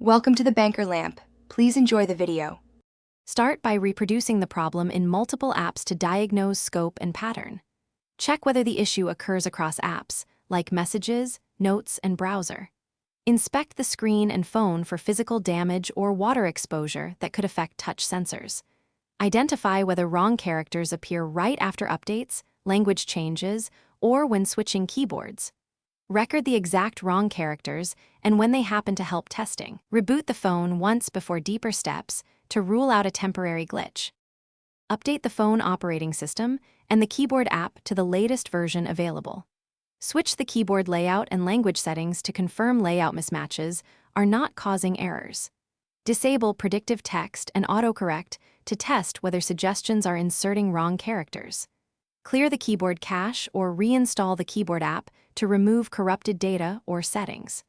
Welcome to the Banker Lamp. Please enjoy the video. Start by reproducing the problem in multiple apps to diagnose scope and pattern. Check whether the issue occurs across apps, like Messages, Notes, and Browser. Inspect the screen and phone for physical damage or water exposure that could affect touch sensors. Identify whether wrong characters appear right after updates, language changes, or when switching keyboards. Record the exact wrong characters and when they happen to help testing. Reboot the phone once before deeper steps to rule out a temporary glitch. Update the phone operating system and the keyboard app to the latest version available. Switch the keyboard layout and language settings to confirm layout mismatches are not causing errors. Disable predictive text and autocorrect to test whether suggestions are inserting wrong characters. Clear the keyboard cache or reinstall the keyboard app to remove corrupted data or settings.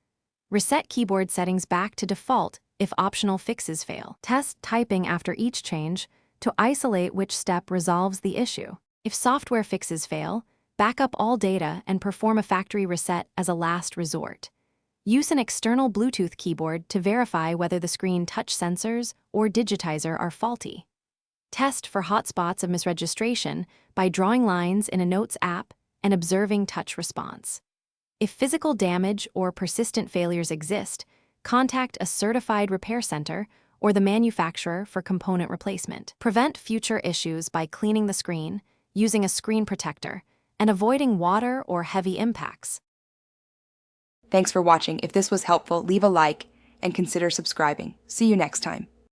Reset keyboard settings back to default if optional fixes fail. Test typing after each change to isolate which step resolves the issue. If software fixes fail, back up all data and perform a factory reset as a last resort. Use an external Bluetooth keyboard to verify whether the screen touch sensors or digitizer are faulty. Test for hotspots of misregistration by drawing lines in a Notes app and observing touch response. If physical damage or persistent failures exist, contact a certified repair center or the manufacturer for component replacement. Prevent future issues by cleaning the screen, using a screen protector, and avoiding water or heavy impacts. Thanks for watching. If this was helpful, leave a like and consider subscribing. See you next time.